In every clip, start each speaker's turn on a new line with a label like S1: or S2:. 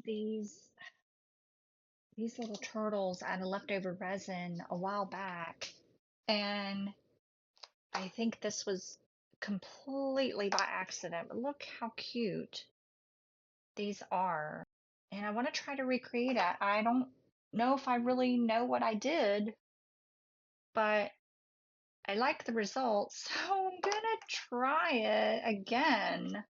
S1: these little turtles out of leftover resin a while back, and I think this was completely by accident, but look how cute these are. And I want to try to recreate it. I don't know if I really know what I did, but I like the results, so I'm gonna try it again.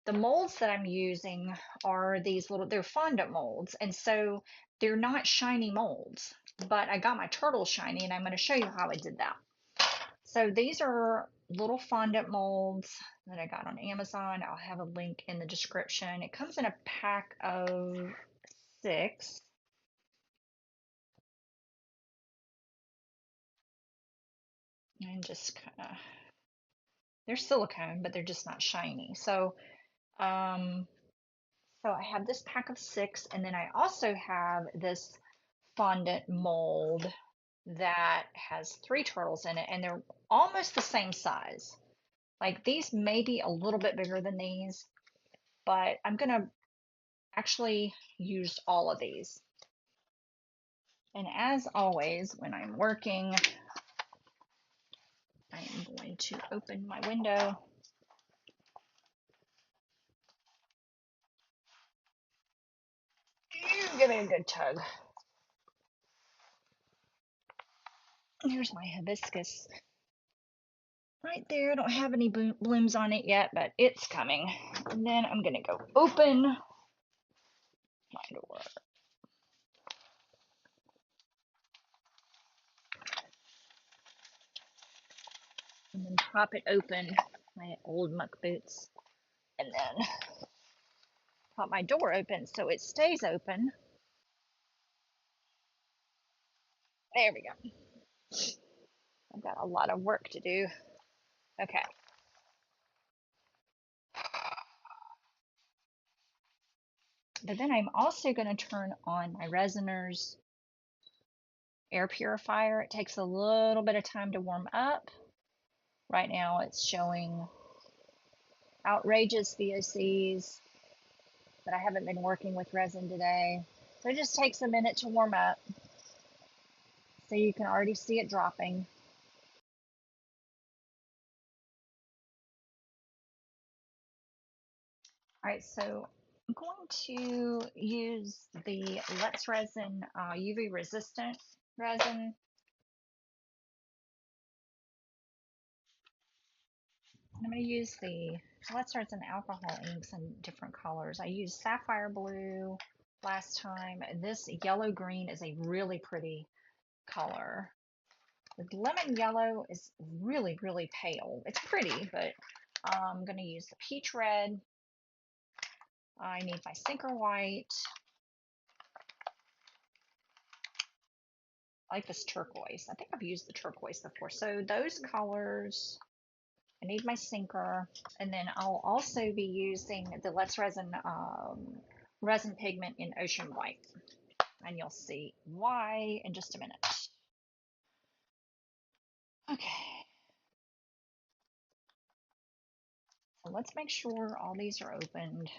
S1: The molds that I'm using are these little, they're fondant molds, and so they're not shiny molds, but I got my turtle shiny, and I'm going to show you how I did that. So these are little fondant molds that I got on Amazon. I'll have a link in the description. It comes in a pack of 6. And just kind of, they're silicone, but they're just not shiny. So I have this pack of 6, and then I also have this fondant mold that has 3 turtles in it, and they're almost the same size. Like these may be a little bit bigger than these, but I'm gonna actually use all of these. And as always, when I'm working, I am going to open my window. Give me a good tug. Here's my hibiscus right there. I don't have any blooms on it yet, but it's coming. And then I'm gonna go open my door. And then pop it open, my old muck boots, and then pop my door open so it stays open. There we go. I've got a lot of work to do. Okay. But then I'm also going to turn on my Resiner's air purifier. It takes a little bit of time to warm up. Right now it's showing outrageous VOCs, but I haven't been working with resin today. So it just takes a minute to warm up. So you can already see it dropping. All right, so I'm going to use the Let's Resin UV resistant resin. I'm going to use the Let's Resin alcohol inks in different colors. I used sapphire blue last time. This yellow green is a really pretty color. The lemon yellow is really, really pale. It's pretty, but I'm going to use the peach red. I need my sinker white. I like this turquoise. I think I've used the turquoise before. So those colors, I need my sinker. And then I'll also be using the Let's Resin resin pigment in ocean white. And you'll see why in just a minute. Okay. So let's make sure all these are opened.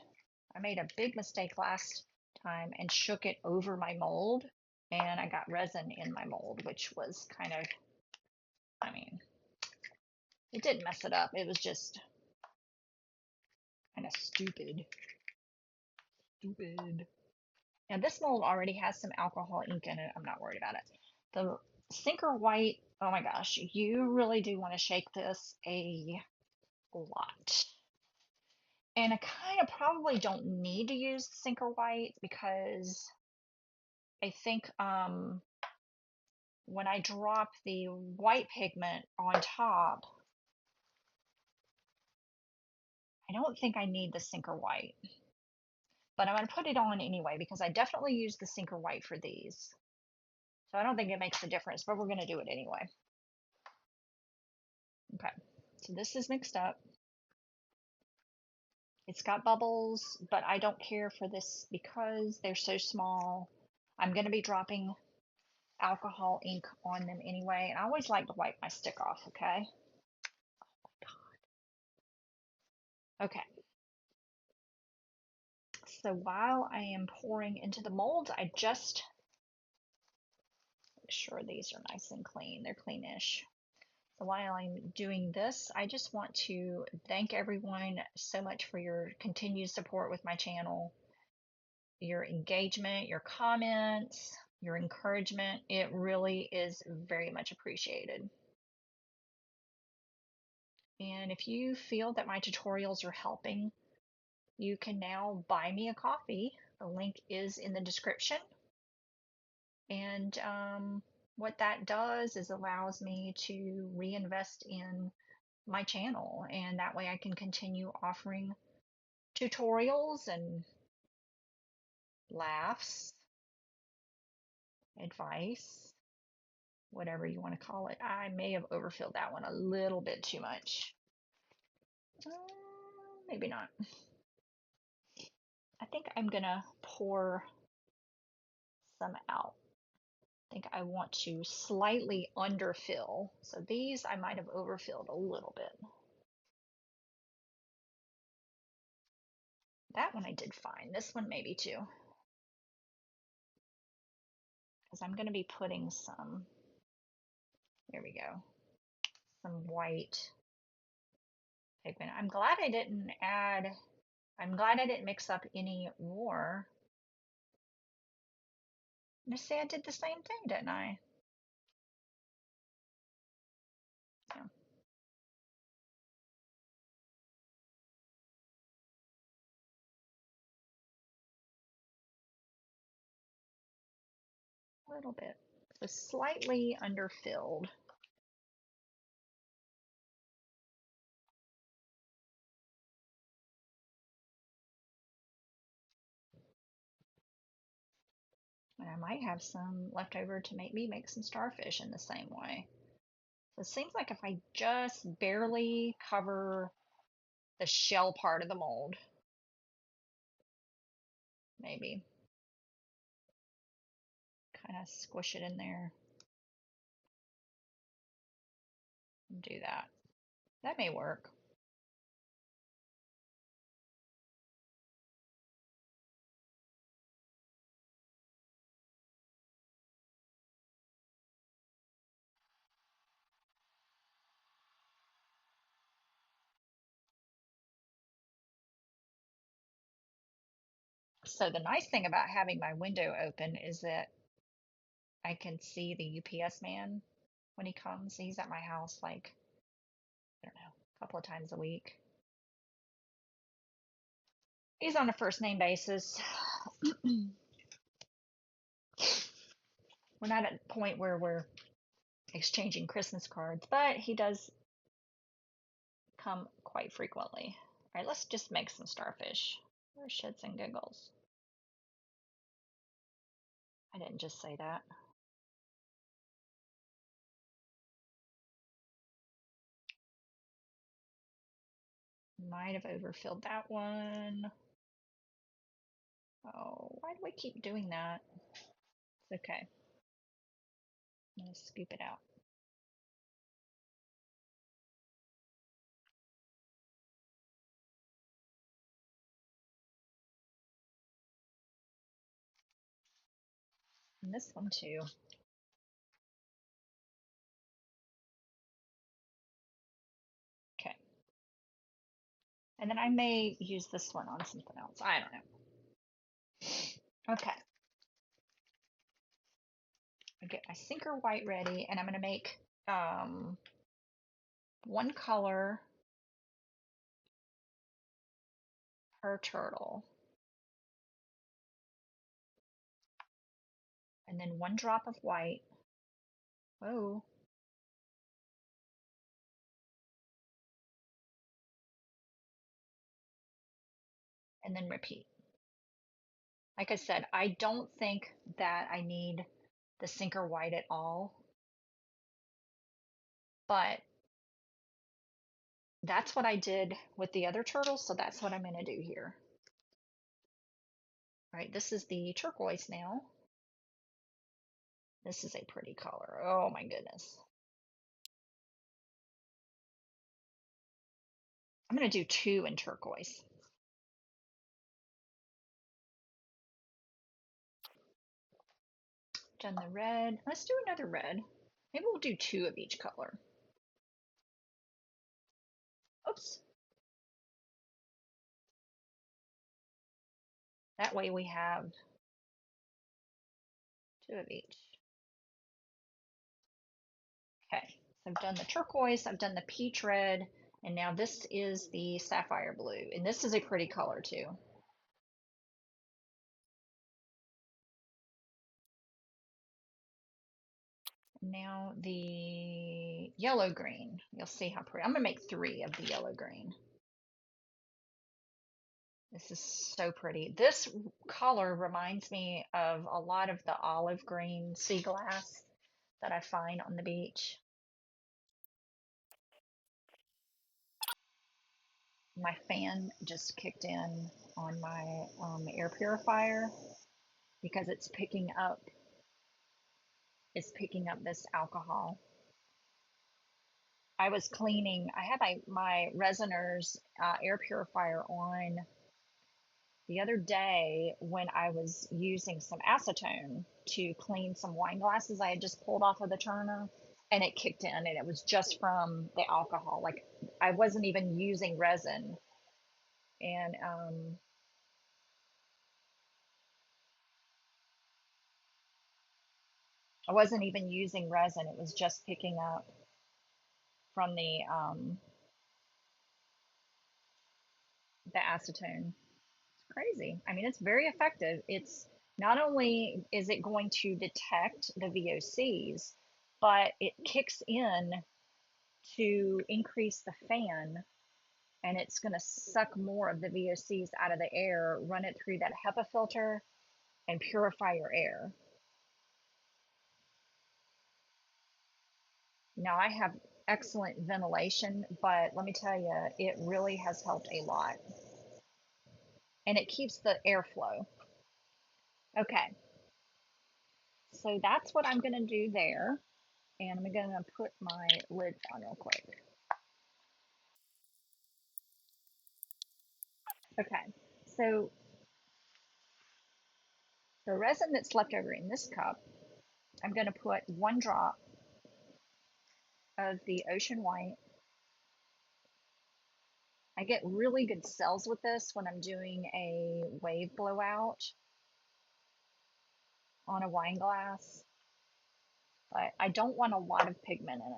S1: I made a big mistake last time and shook it over my mold, and I got resin in my mold, which was kind of, I mean, it didn't mess it up. It was just kind of stupid. Now this mold already has some alcohol ink in it. I'm not worried about it. The sinker white, oh my gosh, you really do want to shake this a lot. And I kind of probably don't need to use sinker white because I think when I drop the white pigment on top, I don't think I need the sinker white. But I'm going to put it on anyway because I definitely use the sinker white for these. So I don't think it makes a difference, but we're going to do it anyway. Okay, so this is mixed up. It's got bubbles, but I don't care for this because they're so small. I'm going to be dropping alcohol ink on them anyway, and I always like to wipe my stick off, okay? Okay. So while I am pouring into the molds, I just make sure these are nice and clean. They're cleanish. So while I'm doing this, I just want to thank everyone so much for your continued support with my channel, your engagement, your comments, your encouragement. It really is very much appreciated. And if you feel that my tutorials are helping, you can now buy me a coffee. The link is in the description. And what that does is allows me to reinvest in my channel, and that way I can continue offering tutorials and laughs, advice, whatever you want to call it. I may have overfilled that one a little bit too much. Maybe not. I think I'm gonna pour some out. I think I want to slightly underfill. So these I might have overfilled a little bit. That one I did fine. This one maybe too. Because I'm going to be putting some, there we go, some white pigment. I'm glad I didn't mix up any more. Just say I did the same thing, didn't I? Yeah. A little bit. So slightly underfilled. And I might have some left over to make some starfish in the same way. So it seems like if I just barely cover the shell part of the mold, maybe kind of squish it in there and do that. That may work. So the nice thing about having my window open is that I can see the UPS man when he comes. He's at my house like, I don't know, a couple of times a week. He's on a first name basis. We're not at a point where we're exchanging Christmas cards, but he does come quite frequently. All right, let's just make some starfish for shits and giggles. I didn't just say that. Might have overfilled that one. Oh, why do we keep doing that? It's okay. I'm gonna scoop it out. And this one too. Okay. And then I may use this one on something else. I don't know. Okay. I get my sinker white ready, and I'm going to make one color per turtle. And then one drop of white. Whoa. And then repeat. Like I said, I don't think that I need the sinker white at all, but that's what I did with the other turtles, so that's what I'm going to do here. All right, this is the turquoise now. This is a pretty color. Oh my goodness. I'm going to do 2 in turquoise. Done the red. Let's do another red. Maybe we'll do 2 of each color. Oops. That way we have 2 of each. Okay, so I've done the turquoise, I've done the peach red, and now this is the sapphire blue. And this is a pretty color too. Now the yellow green. You'll see how pretty. I'm gonna make 3 of the yellow green. This is so pretty. This color reminds me of a lot of the olive green sea glass that I find on the beach. My fan just kicked in on my air purifier because it's picking up this alcohol. I was cleaning. I had my Resiners air purifier on the other day when I was using some acetone to clean some wine glasses I had just pulled off of the turner, and it kicked in, and it was just from the alcohol. Like I wasn't even using resin, and I wasn't even using resin. It was just picking up from the acetone. It's crazy. I mean, it's very effective. It's not only is it going to detect the VOCs, but it kicks in to increase the fan, and it's going to suck more of the VOCs out of the air, run it through that HEPA filter, and purify your air. Now, I have excellent ventilation, but let me tell you, it really has helped a lot. And it keeps the airflow. Okay, so that's what I'm going to do there. And I'm going to put my lid on real quick. Okay, so the resin that's left over in this cup, I'm going to put 1 drop of the ocean white. I get really good cells with this when I'm doing a wave blowout on a wine glass, but I don't want a lot of pigment in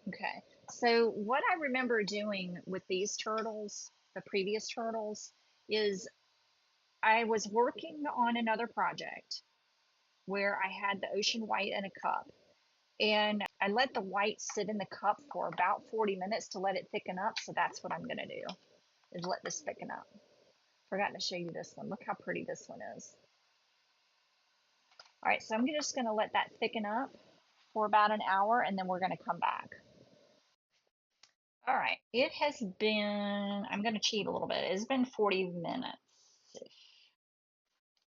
S1: it. Okay, so what I remember doing with these turtles, the previous turtles, is I was working on another project where I had the ocean white in a cup, and I let the white sit in the cup for about 40 minutes to let it thicken up. So that's what I'm going to do, is let this thicken up. Forgot to show you this one. Look how pretty this one is. All right, so I'm just going to let that thicken up for about an hour, and then we're going to come back. All right, it has been, I'm going to cheat a little bit. It's been 40 minutes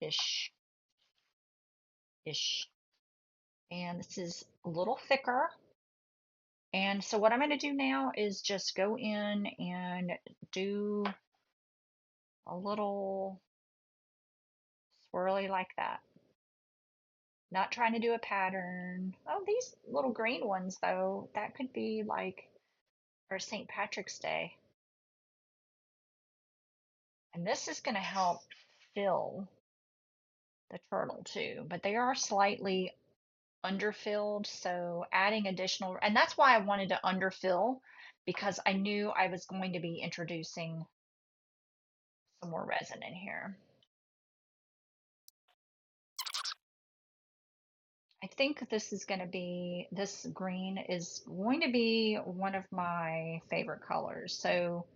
S1: ish, ish. And this is a little thicker. And so what I'm going to do now is just go in and do a little swirly like that. Not trying to do a pattern. Oh, these little green ones though, that could be like for St. Patrick's Day. And this is going to help fill the turtle too, but they are slightly underfilled, so adding additional, and that's why I wanted to underfill, because I knew I was going to be introducing some more resin in here. I think this green is going to be one of my favorite colors. So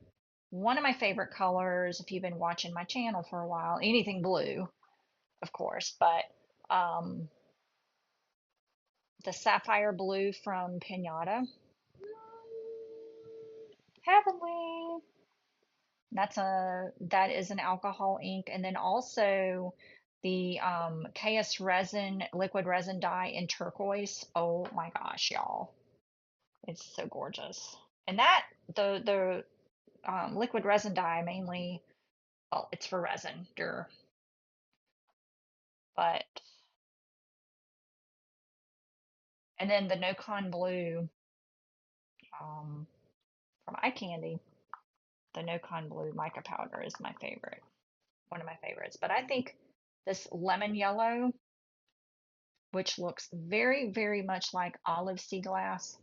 S1: one of my favorite colors, if you've been watching my channel for a while, anything blue, of course, but the sapphire blue from Pinata, heavenly. That is an alcohol ink, and then also the KS resin, liquid resin dye in turquoise. Oh my gosh, y'all. It's so gorgeous. And that, the liquid resin dye mainly, well, it's for resin, but, and then the No Con Blue um, from Eye Candy, the No Con Blue mica powder is my favorite, one of my favorites. But I think this lemon yellow, which looks very, very much like olive sea glass.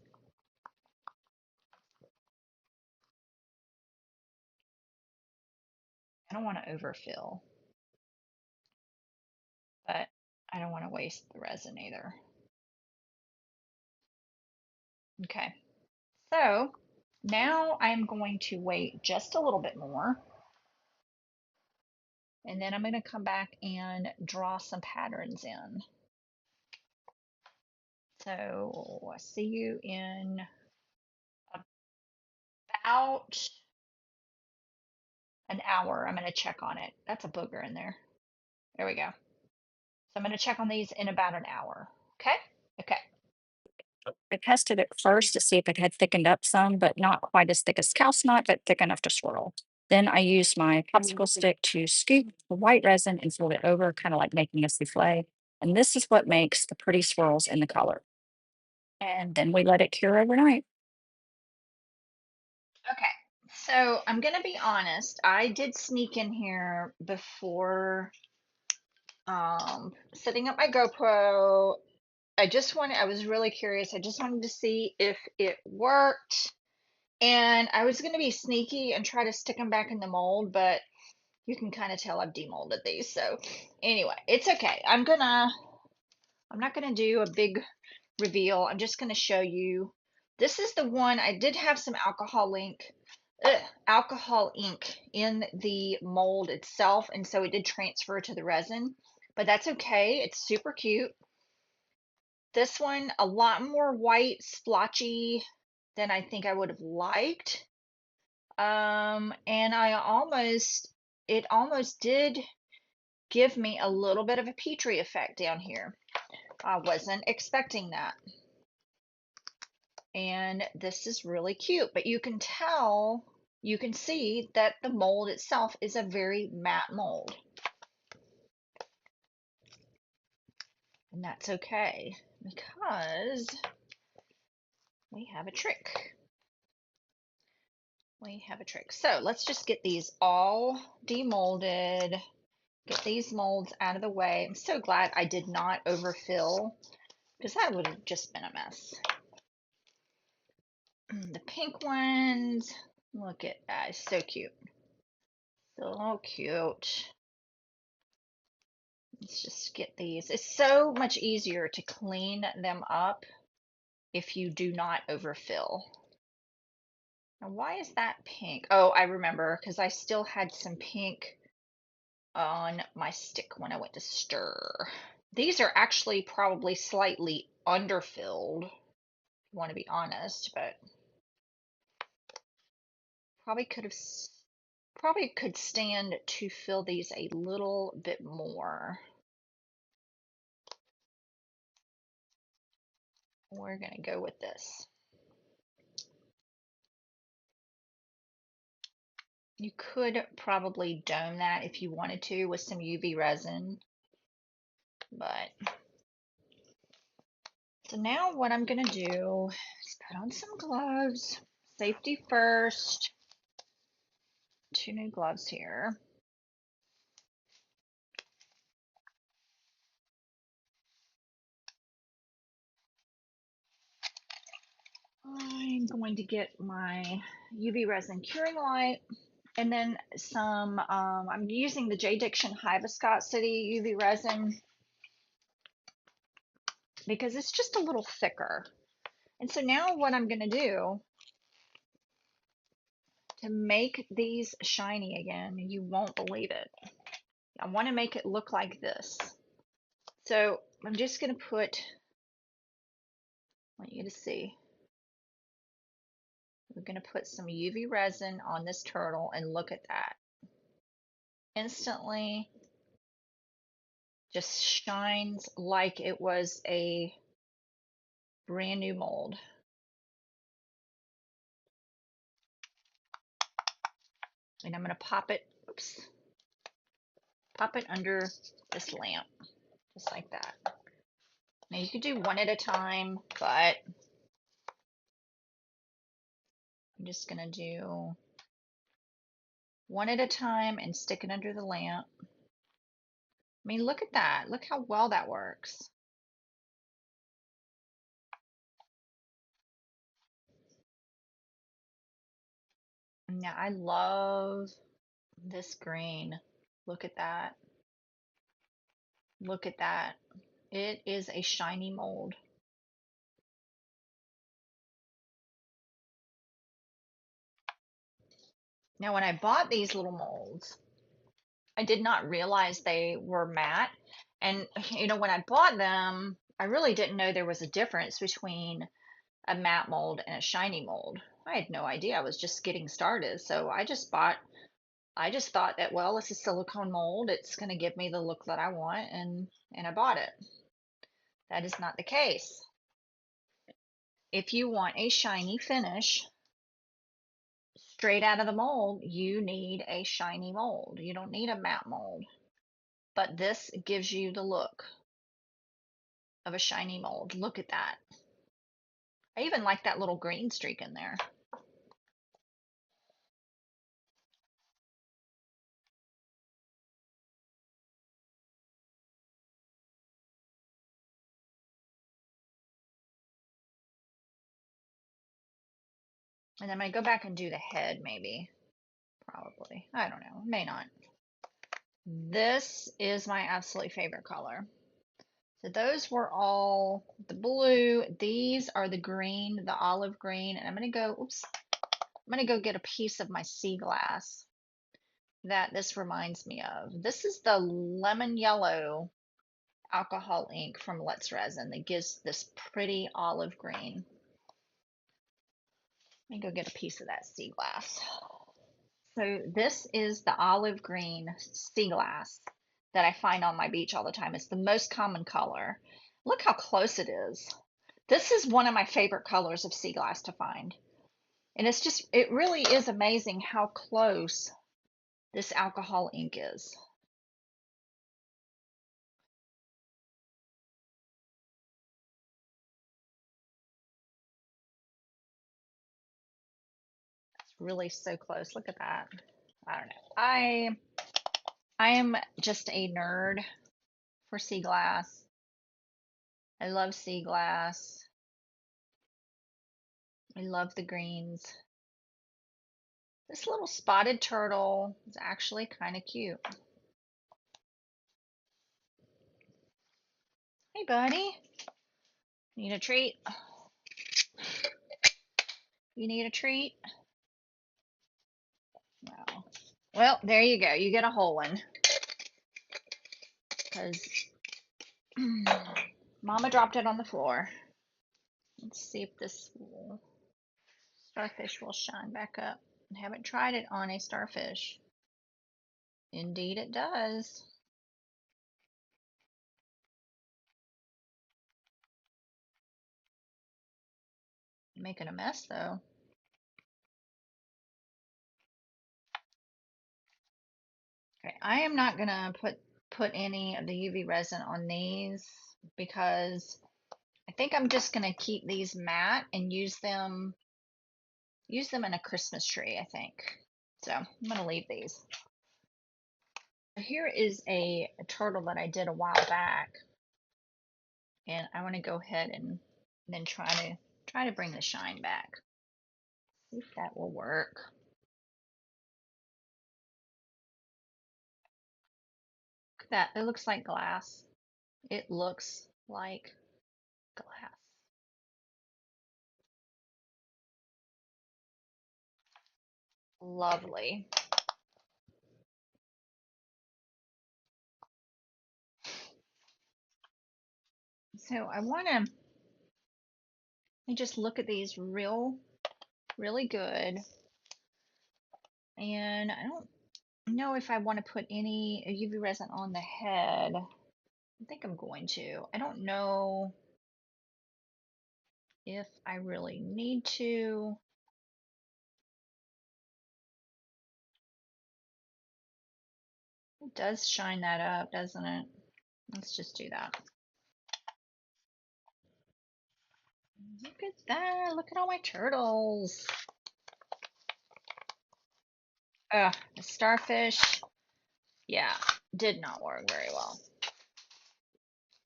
S1: I don't want to overfill, but I don't want to waste the resin either. Okay, so now I'm going to wait just a little bit more, and then I'm going to come back and draw some patterns in. So I'll see you in about an hour. I'm going to check on it. That's a booger in there. There we go. So I'm going to check on these in about an hour. Okay? Okay.
S2: I tested it first to see if it had thickened up some, but not quite as thick as cow's knot, but thick enough to swirl. Then I used my popsicle stick to scoop the white resin and fold it over, kind of like making a souffle. And this is what makes the pretty swirls in the color. And then we let it cure overnight.
S1: Okay. So I'm going to be honest. I did sneak in here before setting up my GoPro. I was really curious. I just wanted to see if it worked. And I was going to be sneaky and try to stick them back in the mold, but you can kind of tell I've demolded these. So anyway, it's okay. I'm not gonna do a big reveal. I'm just gonna show you. This is the one I did have some alcohol ink in the mold itself, and so it did transfer to the resin, but that's okay. It's super cute. This one, a lot more white, splotchy than I think I would have liked. And it almost did give me a little bit of a Petri effect down here. I wasn't expecting that. And this is really cute, but you can see that the mold itself is a very matte mold. And that's okay because we have a trick. We have a trick. So let's just get these all demolded, get these molds out of the way. I'm so glad I did not overfill because that would have just been a mess. The pink ones, look at that, it's so cute. So cute. Let's just get these. It's so much easier to clean them up if you do not overfill. Now, why is that pink? Oh, I remember, because I still had some pink on my stick when I went to stir. These are actually probably slightly underfilled, if you want to be honest, but probably could stand to fill these a little bit more. We're going to go with this. You could probably dome that if you wanted to with some UV resin, but so now what I'm going to do is put on some gloves. Safety first. 2 new gloves here. I'm going to get my UV resin curing light and then some, I'm using the J. Diction High Viscosity UV resin because it's just a little thicker. And so now what I'm going to do to make these shiny again, you won't believe it. I want to make it look like this. So I'm just going to I want you to see. We're going to put some UV resin on this turtle and look at that. Instantly Just shines like it was a brand new mold. And I'm going to pop it, oops, pop it under this lamp, just like that. Now you could do one at a time, but I'm just going to do one at a time and stick it under the lamp. I mean, look at that. Look how well that works. Now I love this green. Look at that. Look at that. It is a shiny mold. Now, when I bought these little molds, I did not realize they were matte. And, when I bought them, I really didn't know there was a difference between a matte mold and a shiny mold. I had no idea. I was just getting started. So I just thought that, well, it's a silicone mold. It's going to give me the look that I want. And I bought it. That is not the case. If you want a shiny finish, straight out of the mold, you need a shiny mold. You don't need a matte mold. But this gives you the look of a shiny mold. Look at that. I even like that little green streak in there. And then I go back and do the head, maybe. Probably. I don't know. May not. This is my absolutely favorite color. So those were all the blue. These are the green, the olive green. And I'm going to go, oops, I'm going to go get a piece of my sea glass that this reminds me of. This is the lemon yellow alcohol ink from Let's Resin that gives this pretty olive green. Let me go get a piece of that sea glass. So this is the olive green sea glass that I find on my beach all the time. It's the most common color. Look how close it is. This is one of my favorite colors of sea glass to find. And it really is amazing how close this alcohol ink is. It's really so close. Look at that. I don't know. I am just a nerd for sea glass. I love sea glass. I love the greens. This little spotted turtle is actually kind of cute. Hey, buddy. Need a treat? You need a treat? No. Well, there you go. You get a whole one. Because Mama dropped it on the floor. Let's see if this starfish will shine back up. I haven't tried it on a starfish. Indeed it does. Making a mess though. Okay, I am not gonna put any of the UV resin on these because I think I'm just gonna keep these matte and use them in a Christmas tree, I think. So I'm gonna leave these. Here is a turtle that I did a while back, and I want to go ahead and then try to bring the shine back. See if that will work. Look at that. It looks like glass. It looks like glass. Lovely. So I want to just look at these really good. And I don't know if I want to put any UV resin on the head. I think I'm going to. I don't know if I really need to. It does shine that up, doesn't it? Let's just do that. Look at that. Look at all my turtles. Ugh, the starfish. Yeah, did not work very well.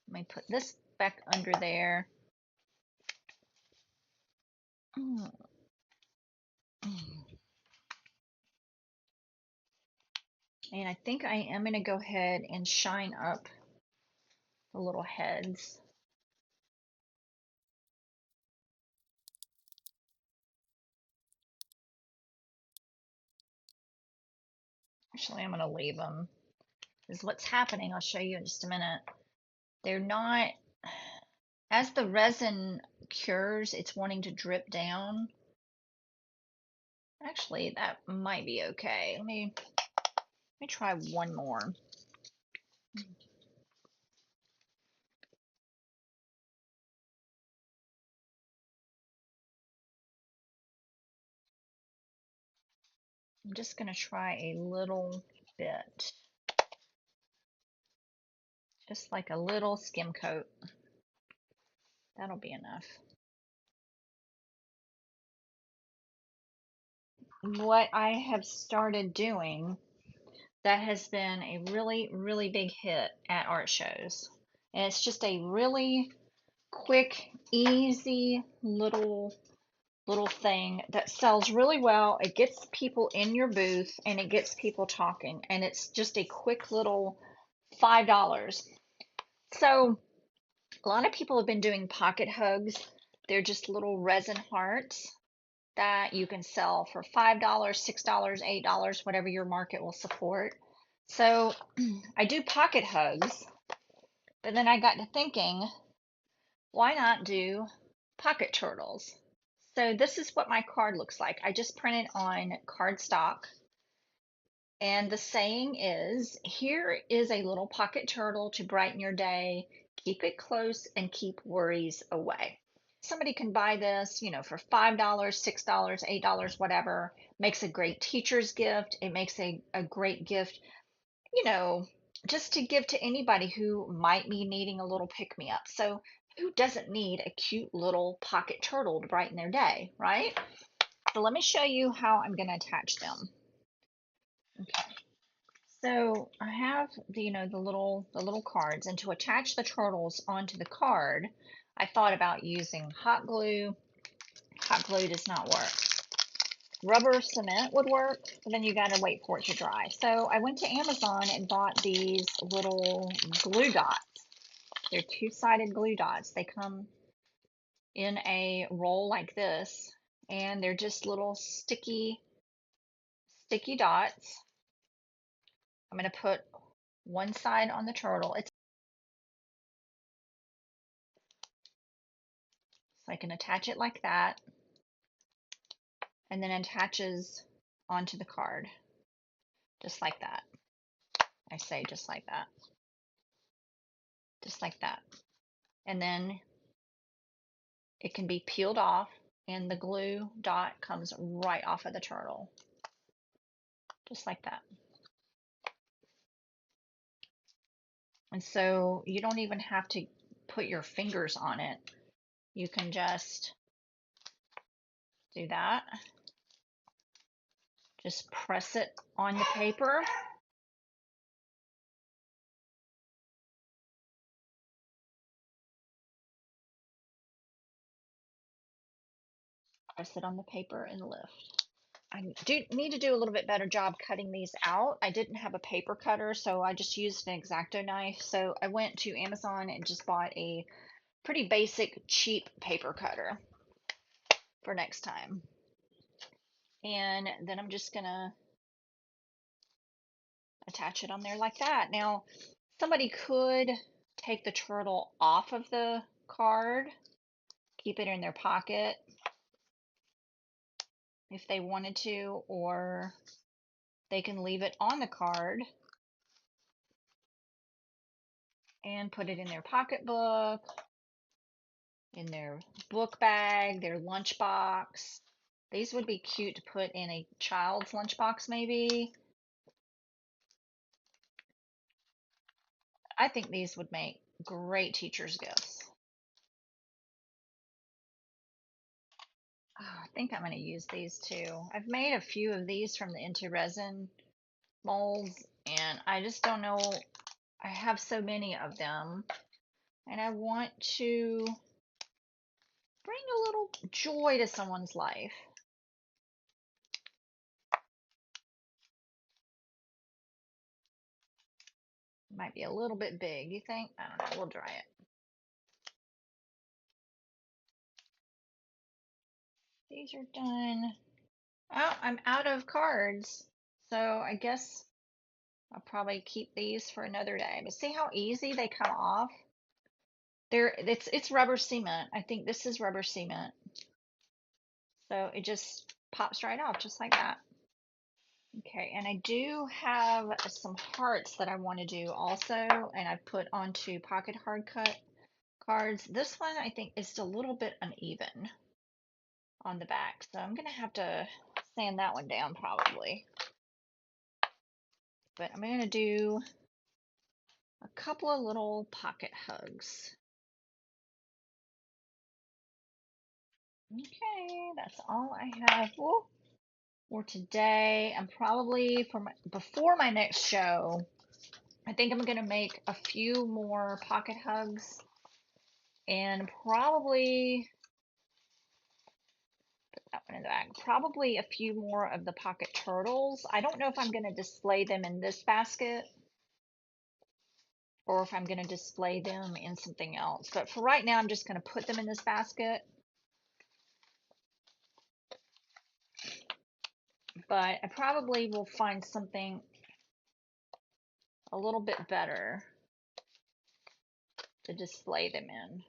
S1: Let me put this back under there. And I think I am going to go ahead and shine up the little heads. Actually, I'm going to leave them. Because what's happening, I'll show you in just a minute. They're not, as the resin cures, it's wanting to drip down. Actually, that might be okay. Let me try one more. I'm just going to try a little bit. Just like a little skim coat. That'll be enough. What I have started doing that has been a really, really big hit at art shows. And it's just a really quick, easy little thing that sells really well. It gets people in your booth and it gets people talking. And it's just a quick little $5. So a lot of people have been doing pocket hugs. They're just little resin hearts that you can sell for $5, $6, $8, whatever your market will support. So I do pocket hugs, but then I got to thinking, why not do pocket turtles? So this is what my card looks like. I just printed on cardstock. And the saying is, here is a little pocket turtle to brighten your day. Keep it close and keep worries away. Somebody can buy this, for $5, $6, $8, whatever. Makes a great teacher's gift. It makes a great gift, you know, just to give to anybody who might be needing a little pick me up. So, who doesn't need a cute little pocket turtle to brighten their day, right? So, let me show you how I'm going to attach them. Okay. So, I have the little cards, and to attach the turtles onto the card, I thought about using hot glue. Hot glue does not work. Rubber cement would work, but then you got to wait for it to dry. So I went to Amazon and bought these little glue dots. They're two-sided glue dots. They come in a roll like this, and they're just little sticky dots. I'm going to put one side on the turtle. So I can attach it like that, and then it attaches onto the card, just like that. I say just like that. Just like that. And then it can be peeled off, and the glue dot comes right off of the turtle, just like that. And so you don't even have to put your fingers on it. You can just do that. Just press it on the paper. Press it on the paper and lift. I do need to do a little bit better job cutting these out. I didn't have a paper cutter, so I just used an X-Acto knife. So I went to Amazon and just bought a pretty basic, cheap paper cutter for next time. And then I'm just gonna attach it on there like that. Now, somebody could take the turtle off of the card, keep it in their pocket if they wanted to, or they can leave it on the card and put it in their pocketbook, in their book bag, their lunchbox. These would be cute to put in a child's lunchbox, maybe. I think these would make great teacher's gifts. Oh, I think I'm going to use these too. I've made a few of these from the Into Resin molds, and I just don't know. I have so many of them, and I want to bring a little joy to someone's life. Might be a little bit big, you think? I don't know. We'll dry it. These are done. Oh, I'm out of cards. So I guess I'll probably keep these for another day. But see how easy they come off? It's rubber cement. I think this is rubber cement. So it just pops right off just like that. Okay, and I do have some hearts that I want to do also, and I've put onto pocket hard cut cards. This one I think is a little bit uneven on the back, so I'm gonna have to sand that one down probably. But I'm gonna do a couple of little pocket hugs. Okay, that's all I have for today. I'm probably before my next show, I think I'm gonna make a few more pocket hugs and probably put that one in the bag. Probably a few more of the pocket turtles. I don't know if I'm gonna display them in this basket or if I'm gonna display them in something else. But for right now, I'm just gonna put them in this basket. But I probably will find something a little bit better to display them in.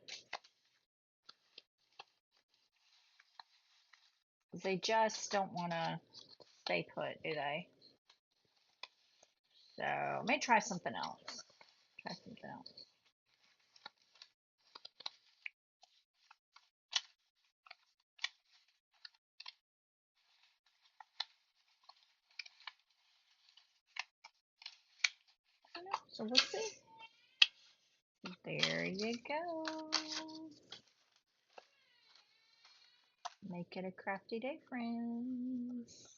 S1: They just don't want to stay put, do they? So I may try something else. Try something else. I don't know. So we'll see. There you go. Make it a crafty day, friends.